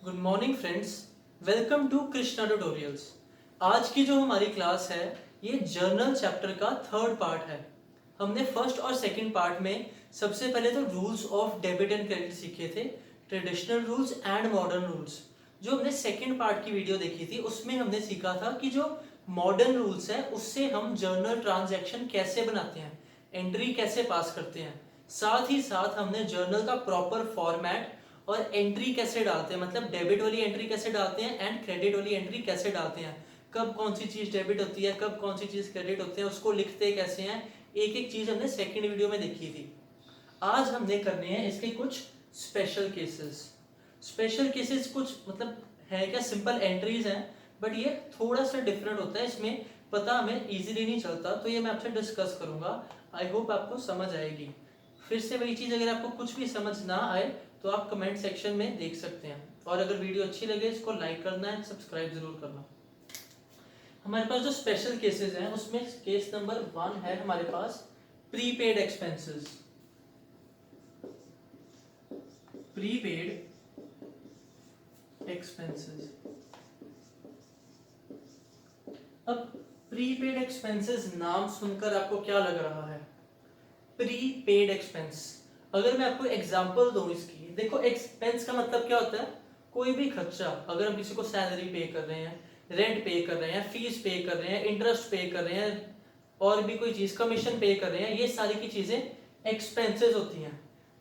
Good morning friends, welcome to Krishna tutorials. आज की जो हमारी क्लास है ये जर्नल चैप्टर का थर्ड पार्ट है। हमने फर्स्ट और सेकंड पार्ट में सबसे पहले तो rules of debit and credit सीखे थे, traditional rules and modern rules. जो हमने सेकंड पार्ट की वीडियो देखी थी उसमें हमने सीखा था कि जो मॉडर्न रूल्स है उससे हम जर्नल ट्रांजैक्शन कैसे बनाते हैं, एंट्री कैसे पास करते हैं। साथ ही साथ हमने जर्नल का प्रॉपर फॉर्मेट और एंट्री कैसे डालते हैं, मतलब डेबिट वाली एंट्री कैसे डालते हैं एंड क्रेडिट वाली एंट्री कैसे डालते हैं, कब कौन सी चीज डेबिट होती है, कब कौन सी चीज क्रेडिट होती है, उसको लिखते कैसे हैं। एक एक चीज हमने सेकंड वीडियो में देखी थी। आज हमने करने हैं इसके कुछ स्पेशल केसेस। स्पेशल केसेस कुछ मतलब है क्या, सिंपल एंट्रीज हैं, बट ये थोड़ा सा डिफरेंट होता है, इसमें पता हमें इजीली नहीं चलता, तो ये मैं आपसे डिस्कस करूंगा। आई होप आपको समझ आएगी। फिर से वही चीज, अगर आपको कुछ भी समझ ना आए तो आप कमेंट सेक्शन में देख सकते हैं, और अगर वीडियो अच्छी लगे इसको लाइक करना है, सब्सक्राइब जरूर करना। हमारे पास जो स्पेशल केसेस हैं उसमें केस नंबर 1 है हमारे पास प्रीपेड एक्सपेंसेस। Prepaid expenses. अब प्रीपेड एक्सपेंसेस नाम सुनकर आपको क्या लग रहा है? Prepaid expense. अगर मैं आपको एग्जांपल दूं इसकी, देखो एक्सपेंस का मतलब क्या होता है? कोई भी खर्चा, अगर हम किसी को सैलरी पे कर रहे हैं, रेंट पे कर रहे हैं, फीस पे कर रहे हैं, इंटरेस्ट पे कर रहे हैं, और भी कोई चीज कमीशन पे कर रहे हैं, ये सारी की चीजें एक्सपेंसेस होती हैं।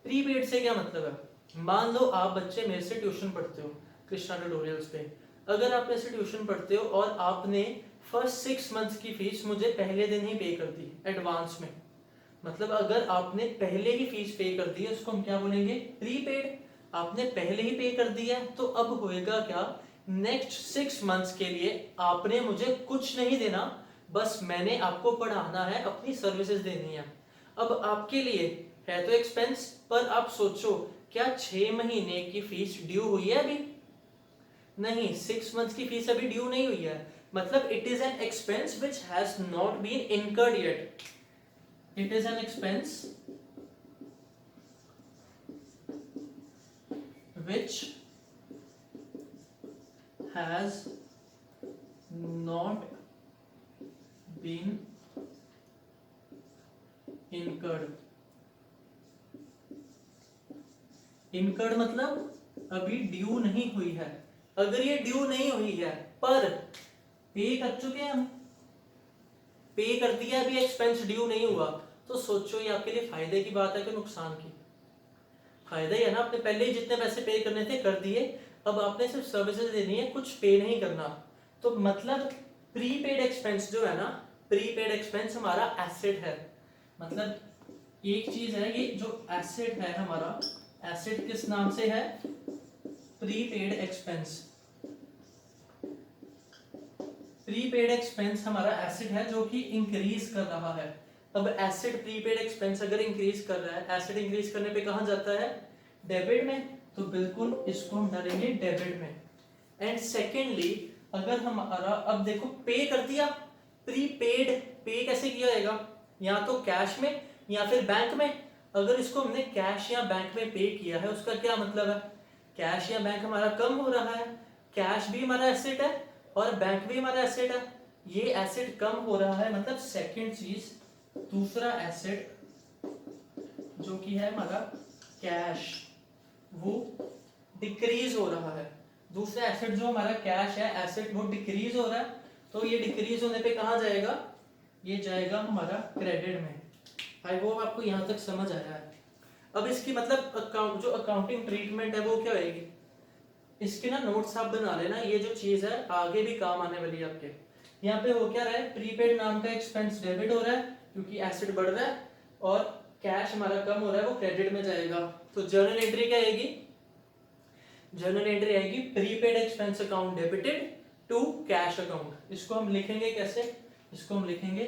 प्रीपेड से क्या मतलब है? मान लो आप बच्चे मेरे से ट्यूशन पढ़ते हो कृष्णा ट्यूटोरियल्स पे। अगर आप मेरे से ट्यूशन पढ़ते हो और आपने फर्स्ट 6 मंथ्स की फीस मुझे पहले दिन ही पे कर दी एडवांस में, मतलब अगर आपने पहले ही फीस पे कर दी है उसको हम क्या बोलेंगे? प्रीपेड। आपने पहले ही पे कर दिया है, तो अब होएगा क्या? नेक्स्ट 6 मंथ्स के लिए आपने मुझे कुछ नहीं देना, बस मैंने आपको पढ़ाना है, अपनी सर्विसेज देनी है। अब आपके लिए है तो एक्सपेंस, पर आप सोचो क्या 6 महीने की फीस ड्यू हुई है अभी? नहीं, 6 मंथ्स की फीस अभी ड्यू नहीं हुई है, मतलब it is an expense which has not been incurred yet. It is an expense which has not been incurred. Incurred मतलब अभी ड्यू नहीं हुई है। अगर ये ड्यू नहीं हुई है पर पे कर चुके हैं हम, पे कर दिया, अभी एक्सपेंस ड्यू नहीं हुआ, तो सोचो ये आपके लिए फायदे की बात है कि नुकसान की? फायदा ही है ना, आपने पहले ही जितने पैसे पे करने थे कर दिए, अब आपने सिर्फ सर्विसेज देनी है, कुछ पे नहीं करना। तो मतलब प्रीपेड एक्सपेंस जो है ना, प्रीपेड एक्सपेंस हमारा एसेट है। मतलब एक चीज है, ये जो एसेट है हमारा, एसेट किस नाम से है? Prepaid expense. प्रीपेड एक्सपेंस हमारा एसेट है जो कि इंक्रीज कर रहा है। अब एसेट प्रीपेड एक्सपेंस अगर इंक्रीज कर रहा है, एसेट इंक्रीज करने पे कहां जाता है? डेबिट में, तो बिल्कुल इसको हम डालेंगे डेबिट में। एंड सेकेंडली अगर हमारा, अब देखो पे कर दिया, प्रीपेड पे कैसे किया जाएगा? या तो कैश में या फिर बैंक में। अगर इसको हमने कैश या बैंक में पे किया है उसका क्या मतलब है? कैश या बैंक हमारा कम हो रहा है, कैश भी हमारा एसेट है और बैंक भी हमारा एसेट है, ये एसेट कम हो रहा है, मतलब सेकंड चीज, दूसरा एसेट जो कि है हमारा कैश, वो डिक्रीज हो रहा है। दूसरा एसेट जो हमारा कैश है, एसेट वो डिक्रीज हो रहा है, तो ये डिक्रीज होने पे कहां जाएगा? ये जाएगा हमारा क्रेडिट में। आई होप आपको यहां तक समझ आया है। अब इसकी मतलब अकाउंट, जो अकाउंटिंग ट्रीटमेंट है वो क्या होगी? इसके ना नोट्स आप बना लेना, ये जो चीज है आगे भी काम आने वाली है आपके। यहाँ पे हो क्या रहा है? प्रीपेड नाम का एक्सपेंस डेबिट हो रहा है क्योंकि एसेट बढ़ रहा है, और कैश हमारा कम हो रहा है, वो क्रेडिट में जाएगा। तो जर्नल एंट्री क्या आएगी? जर्नल एंट्री आएगी prepaid expense account debited to cash account. इसको हम लिखेंगे कैसे? इसको हम लिखेंगे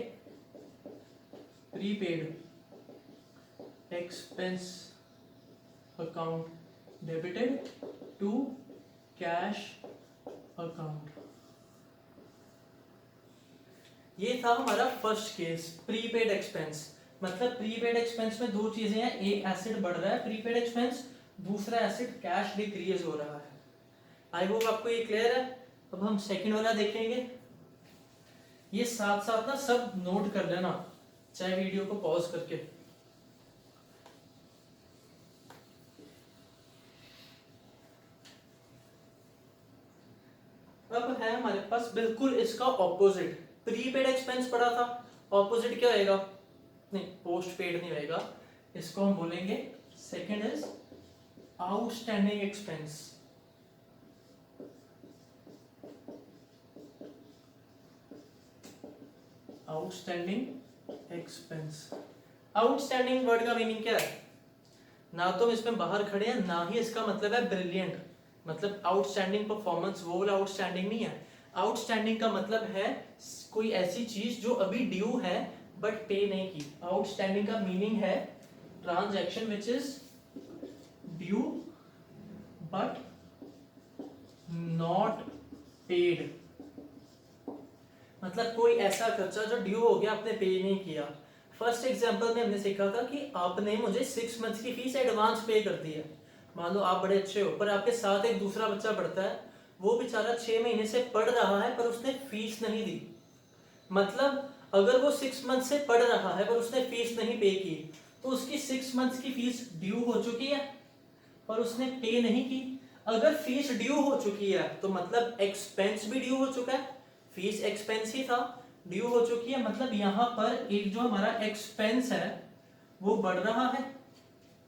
prepaid expense account debited to cash account. ये था हमारा फर्स्ट केस, प्रीपेड एक्सपेंस। मतलब प्रीपेड एक्सपेंस में दो चीजें हैं, एक एसेट बढ़ रहा है प्रीपेड एक्सपेंस, दूसरा एसेट कैश डिक्रीज हो रहा है। आई होप आपको ये क्लियर है। अब हम सेकंड वाला देखेंगे। ये साथ साथ ना सब नोट कर लेना, चाहे वीडियो को पॉज करके। अब है हमारे पास बिल्कुल इसका ऑपोजिट, प्रीपेड एक्सपेंस पड़ा था, ऑपोजिट क्या होएगा, नहीं पोस्ट पेड नहीं होएगा, इसको हम बोलेंगे second is outstanding expense. Outstanding expense. Outstanding word का मीनिंग क्या है, ना तो इसमें बाहर खड़े हैं, ना ही इसका मतलब है ब्रिलियंट, मतलब आउटस्टैंडिंग परफॉर्मेंस वो वाला आउटस्टैंडिंग नहीं है। आउटस्टैंडिंग का मतलब है कोई ऐसी चीज जो अभी ड्यू है बट पे नहीं की। आउटस्टैंडिंग का मीनिंग है transaction which is due but not paid, मतलब कोई ऐसा खर्चा जो ड्यू हो गया आपने पे नहीं किया। फर्स्ट एग्जांपल में हमने सीखा था कि आपने मुझे 6 मंथ्स की फीस एडवांस पे कर दी है। मान लो आप बड़े अच्छे हो, पर आपके साथ एक दूसरा बच्चा पढ़ता है, वो बेचारा 6 महीने से पढ़ रहा है पर उसने फीस नहीं दी। मतलब अगर वो 6 मंथ से पढ़ रहा है पर उसने फीस नहीं पे की, तो उसकी 6 मंथ्स की फीस ड्यू हो चुकी है पर उसने पे नहीं की। अगर फीस ड्यू हो चुकी है तो मतलब एक्सपेंस भी ड्यू हो चुका है, फीस एक्सपेंस ही था, ड्यू हो चुकी है, मतलब यहाँ पर एक जो हमारा एक्सपेंस है वो बढ़ रहा है।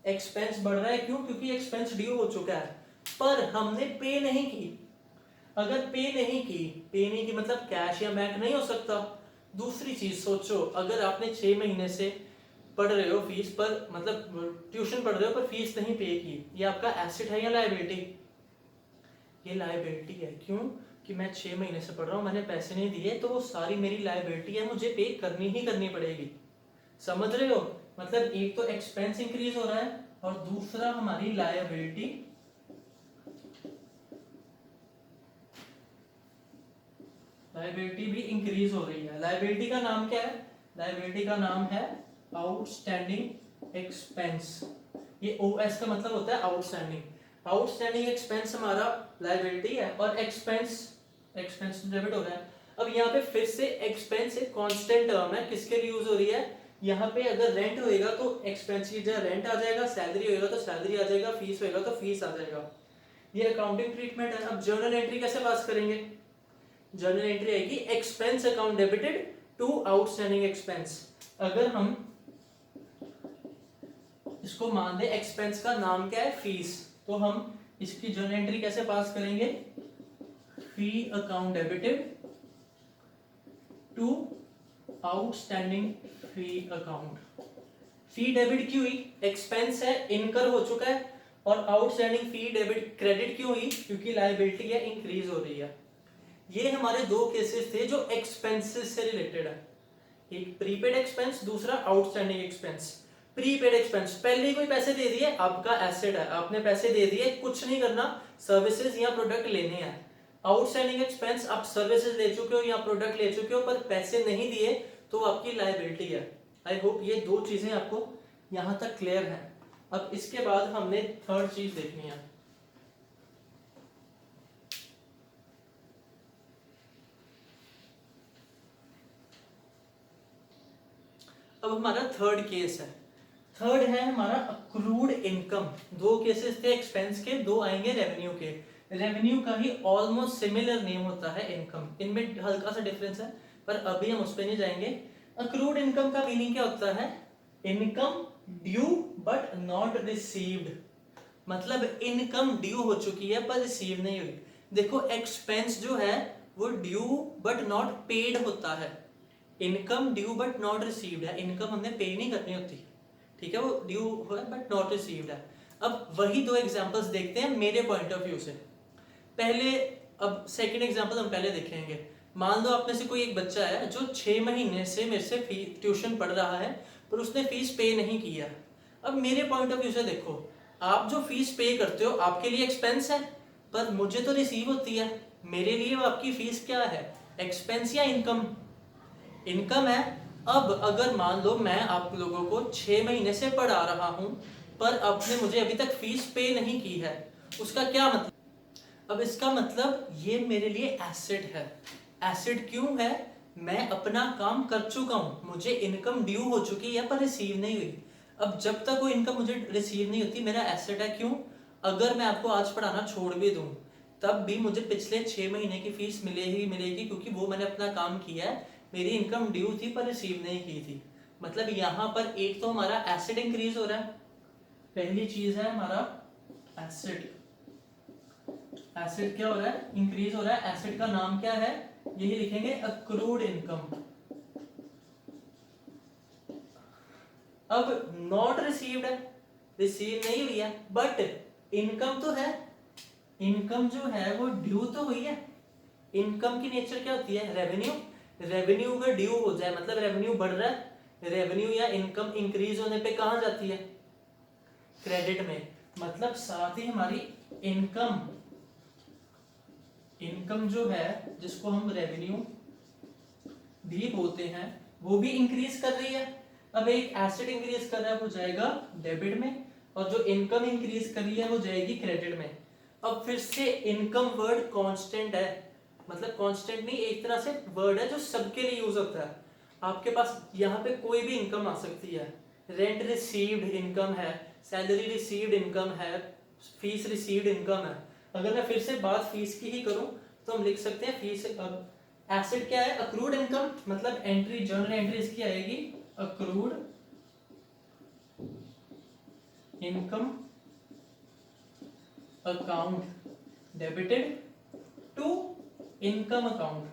एक्सपेंस बढ़ रहा है क्यों, क्योंकि एक्सपेंस ड्यू हो चुका है पर हमने पे नहीं की। अगर पे नहीं की मतलब कैश या बैंक नहीं हो सकता। दूसरी चीज सोचो, अगर आपने 6 महीने से पढ़ रहे हो फीस पर, मतलब ट्यूशन पढ़ रहे हो पर फीस नहीं पे की, ये आपका एसेट है या लायबिलिटी? ये लायबिलिटी है। क्यों? कि मैं 6 महीने से पढ़ रहा हूँ, मैंने पैसे नहीं दिए, तो वो सारी मेरी लायबिलिटी है, मुझे पे करनी ही करनी पड़ेगी। समझ रहे हो? मतलब एक तो एक्सपेंस इंक्रीज हो रहा है और दूसरा हमारी लायबिलिटी भी इंक्रीज हो रही है। लायबिलिटी का नाम क्या है? लायबिलिटी का नाम है आउटस्टैंडिंग एक्सपेंस। ये ओएस का मतलब होता है आउटस्टैंडिंग। आउटस्टैंडिंग एक्सपेंस हमारा लायबिलिटी है और एक्सपेंस डेबिट हो रहा है। अब यहाँ पे फिर से एक्सपेंस एक कांस्टेंट टर्म है, किसके लिए यूज हो रही है? यहाँ पे अगर रेंट होएगा तो एक्सपेंस की जगह रेंट आ जाएगा, सैलरी होएगा तो सैलरी आ जाएगा, फीस होएगा तो फीस आ जाएगा। ये अकाउंटिंग ट्रीटमेंट है। अब जर्नल एंट्री कैसे पास करेंगे? जर्नल एंट्री आएगी expense account debited to outstanding expense. अगर हम इसको मान दे एक्सपेंस का नाम क्या है? फीस, तो हम इसकी जर्नल एंट्री कैसे पास करेंगे? Fee account debited to outstanding fee account. Fee debit क्यों हुई? एक्सपेंस है, इनकर हो चुका है, और आउटस्टैंडिंग फी डेबिट क्रेडिट क्यों हुई? क्योंकि लायबिलिटी है, इंक्रीज हो रही है। ये हमारे दो केसेस थे जो एक्सपेंसेस से रिलेटेड है, एक प्रीपेड एक्सपेंस, दूसरा आउटस्टैंडिंग एक्सपेंस। प्रीपेड एक्सपेंस, पहले ही कोई पैसे दे दिए, आपका एसेट है, आपने पैसे दे दिए, कुछ नहीं करना, सर्विसेज या प्रोडक्ट लेने हैं। आउटस्टैंडिंग एक्सपेंस, आप सर्विसेज ले चुके हो या प्रोडक्ट ले चुके हो पर पैसे नहीं दिए, तो आपकी लायबिलिटी है। आई होप ये दो चीजें आपको यहां तक क्लियर है। अब इसके बाद हमने थर्ड चीज देखनी है। अब हमारा थर्ड केस है। थर्ड है हमारा अक्रूड इनकम। दो केसेस थे एक्सपेंस के, दो आएंगे रेवेन्यू के। रेवेन्यू का ही ऑलमोस्ट सिमिलर नेम होता है इनकम, इनमें हल्का सा डिफरेंस है पर अभी हम उस पर नहीं जाएंगे। अक्रूड इनकम का मीनिंग क्या होता है? Income due but not received, मतलब इनकम ड्यू हो चुकी है पर रिसीव नहीं हुई। देखो एक्सपेंस जो है वो ड्यू बट नॉट पेड होता है, income due but not received है, इनकम हमने पे नहीं करनी होती, ठीक है, वो ड्यू है बट नॉट रिसीव्ड है। अब वही दो एग्जांपल्स देखते हैं मेरे पॉइंट ऑफ व्यू से। पहले, अब सेकंड एग्जांपल हम पहले देखेंगे। मान लो आप में से कोई एक बच्चा है जो 6 महीने से मेरे से ट्यूशन पढ़ रहा है पर उसने फीस पे नहीं किया। अब मेरे पॉइंट ऑफ व्यू से देखो, आप जो फीस पे करते हो आपके लिए एक्सपेंस है पर मुझे तो रिसीव होती है, मेरे लिए वो आपकी फीस क्या है? एक्सपेंस या इनकम? इनकम है। अब अगर मान लो मैं आप लोगों को 6 महीने से पढ़ा रहा हूं पर आपने मुझे अभी तक फीस पे नहीं की है, उसका क्या मतलब? अब इसका मतलब ये मेरे लिए एसेट है। एसेट क्यों है? मैं अपना काम कर चुका हूं, मुझे इनकम ड्यू हो चुकी है पर रिसीव नहीं हुई। अब जब तक वो इनकम मुझे रिसीव नहीं होती मेरा एसेट है। क्यों? अगर मैं आपको आज पढ़ाना छोड़ भी दूं तब भी मुझे पिछले 6 महीने की फीस मिलेगी, क्योंकि वो मैंने अपना काम किया है। मेरी इनकम ड्यू थी पर रिसीव नहीं की थी। मतलब यहाँ पर एक तो हमारा एसेट इंक्रीज हो रहा है, पहली चीज है हमारा एसेट। एसेट क्या हो रहा है? इंक्रीज हो रहा है। एसेट का नाम क्या है? यही लिखेंगे, अक्रूड इनकम। अब नॉट रिसीव्ड है, रिसीव नहीं हुई है, बट इनकम तो है। इनकम जो है वो ड्यू तो हुई है। इनकम की नेचर क्या होती है? रेवेन्यू। रेवेन्यू अगर ड्यू हो जाए मतलब रेवेन्यू बढ़ रहा है, रेवेन्यू या इनकम इंक्रीज होने पे कहां जाती है? क्रेडिट में। मतलब साथ ही हमारी इनकम, इनकम जो है जिसको हम रेवेन्यू भी बोलते हैं, वो भी इंक्रीज कर रही है। अब एक एसेट इंक्रीज कर रहा है वो जाएगा डेबिट में, और जो इनकम इंक्रीज कर रही है वो जाएगी क्रेडिट में। अब फिर से इनकम वर्ड कांस्टेंट है, मतलब कांस्टेंट नहीं, एक तरह से वर्ड है जो सबके लिए यूज होता है। आपके पास यहाँ पे कोई भी इनकम आ सकती है। रेंट रिसीव्ड इनकम है, सैलरी रिसीव्ड इनकम है, फीस रिसीव्ड इनकम है। अगर मैं फिर से बात फीस की ही करूं तो हम लिख सकते हैं फीस। एसेट क्या है? अक्रूड इनकम, मतलब एंट्री, जर्नल एंट्री इसकी आएगी accrued income account debited to income account.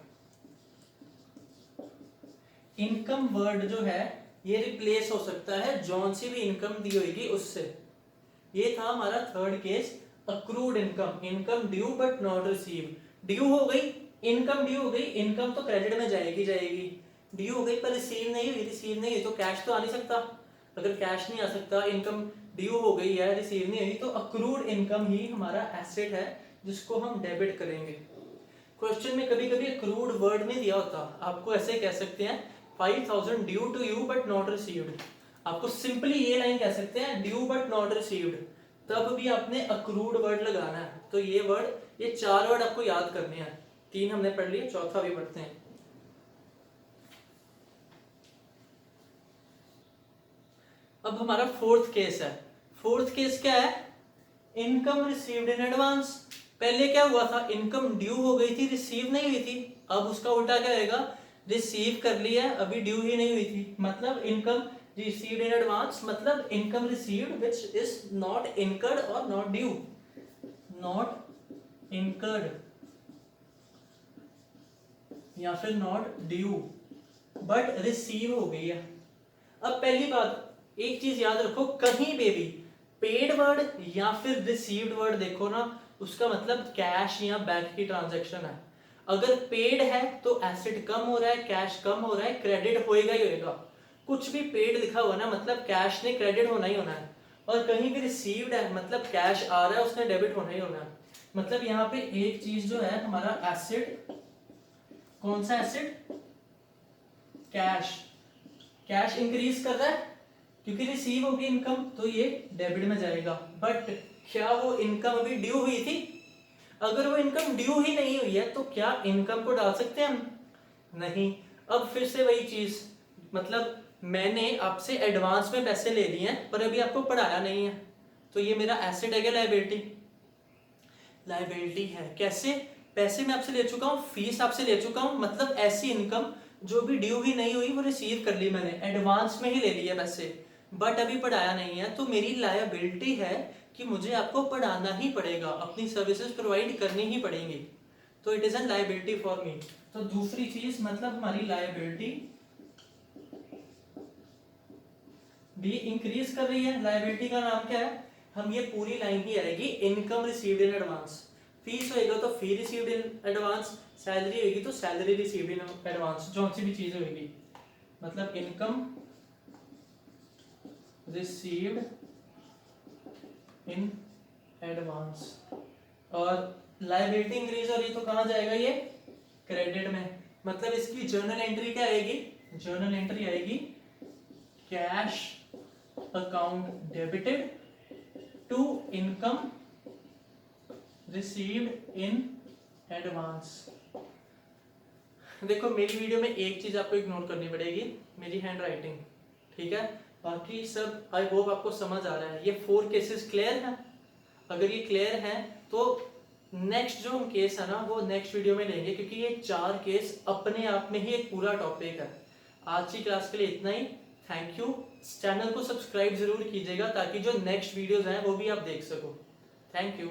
Income word जो है ये रिप्लेस हो सकता है जौन सी भी इनकम दी होगी उससे। ये था हमारा third case, accrued income, income due but not receive. Due हो गई, इनकम ड्यू हो गई, इनकम तो क्रेडिट में जाएगी। ड्यू हो गई पर रिसीव नहीं हुई, रिसीव नहीं हुई तो कैश तो आ नहीं सकता। अगर कैश नहीं आ सकता, इनकम ड्यू हो गई है, रिसीव नहीं हुई, तो अक्रूड इनकम ही हमारा एसेट है जिसको हम डेबिट करेंगे। क्वेश्चन में कभी कभी अक्रूड वर्ड नहीं दिया होता, आपको ऐसे कह सकते हैं 5000 due to you but not received. आपको सिंपली ये लाइन कह सकते हैं, ड्यू बट नॉट रिसीव्ड, तब भी आपने अक्रूड वर्ड लगाना है। तो ये वर्ड, ये 4 वर्ड आपको याद करने हैं। 3 हमने पढ़ लिए, चौथा भी पढ़ते हैं। अब हमारा फोर्थ केस है। फोर्थ केस क्या है? Income received in advance. पहले क्या हुआ था? इनकम ड्यू हो गई थी, रिसीव नहीं हुई थी। अब उसका उल्टा क्या होगा? रिसीव कर लिया, अभी ड्यू ही नहीं हुई थी। मतलब इनकम रिसीव्ड इन एडवांस, मतलब income received which is not incurred और नॉट ड्यू। नॉट इनकर्ड या फिर नॉट ड्यू बट रिसीव हो गई है। अब पहली बात, एक चीज याद रखो, कहीं पे भी पेड वर्ड या फिर रिसीव्ड वर्ड देखो ना, उसका मतलब कैश या बैंक की ट्रांजैक्शन है। अगर पेड है तो एसेट कम हो रहा है, कैश कम हो रहा है, क्रेडिट होएगा ही होएगा। कुछ भी पेड लिखा हुआ ना, मतलब कैश ने क्रेडिट होना ही होना है। और कहीं भी रिसीव्ड है मतलब कैश आ रहा है, उसने डेबिट होना ही होना है। मतलब यहाँ पे एक चीज जो है हमारा एसेट, कौन सा एसेट? कैश। कैश इंक्रीज कर रहा है क्योंकि रिसीव होगी इनकम, तो ये डेबिट में जाएगा। बट क्या वो इनकम अभी ड्यू हुई थी? अगर वो इनकम ड्यू ही नहीं हुई है तो क्या इनकम को डाल सकते हैं हम? नहीं। अब फिर से वही चीज, मतलब मैंने आपसे एडवांस में पैसे ले लिए हैं पर अभी आपको पढ़ाया नहीं है, तो ये मेरा एसेट है क्या लायबिलिटी? लायबिलिटी है। कैसे? पैसे मैं आपसे ले चुका हूँ, फीस आपसे ले चुका हूँ, मतलब ऐसी इनकम जो भी ड्यू ही नहीं हुई वो रिसीव कर ली मैंने, एडवांस में ही ले लिए पैसे, बट अभी पढ़ाया नहीं है, तो मेरी लायबिलिटी है कि मुझे आपको पढ़ाना ही पड़ेगा, अपनी सर्विसेज प्रोवाइड करनी ही पड़ेंगी। तो it is N liability for me. तो दूसरी चीज, मतलब हमारी लायबिलिटी भी इंक्रीज कर रही है। लायबिलिटी का नाम क्या है? हम, ये पूरी लाइन ही आएगी, income received in advance. Fees होएगा तो फी रिसीव्ड इन एडवांस, सैलरी होगी तो सैलरी रिसीव्ड इन एडवांस, जो सी भी चीज होगी, मतलब इनकम रिसीव्ड इन एडवांस। और लायबिलिटी इंक्रीज हो रही तो कहां जाएगा ये? क्रेडिट में। मतलब इसकी जर्नल एंट्री क्या आएगी? जर्नल एंट्री आएगी cash account debited to income received in advance. देखो मेरी वीडियो में एक चीज आपको इग्नोर करनी पड़ेगी, मेरी हैंड राइटिंग, ठीक है। बाकी सब आई होप आपको समझ आ रहा है। ये 4 केसेस क्लियर हैं? अगर ये क्लियर हैं तो नेक्स्ट जो हम केस है ना वो नेक्स्ट वीडियो में लेंगे, क्योंकि ये 4 केस अपने आप में ही एक पूरा टॉपिक है। आज की क्लास के लिए इतना ही। Thank you. चैनल को सब्सक्राइब जरूर कीजिएगा ताकि जो नेक्स्ट वीडियोस हैं वो भी आप देख सको। Thank you.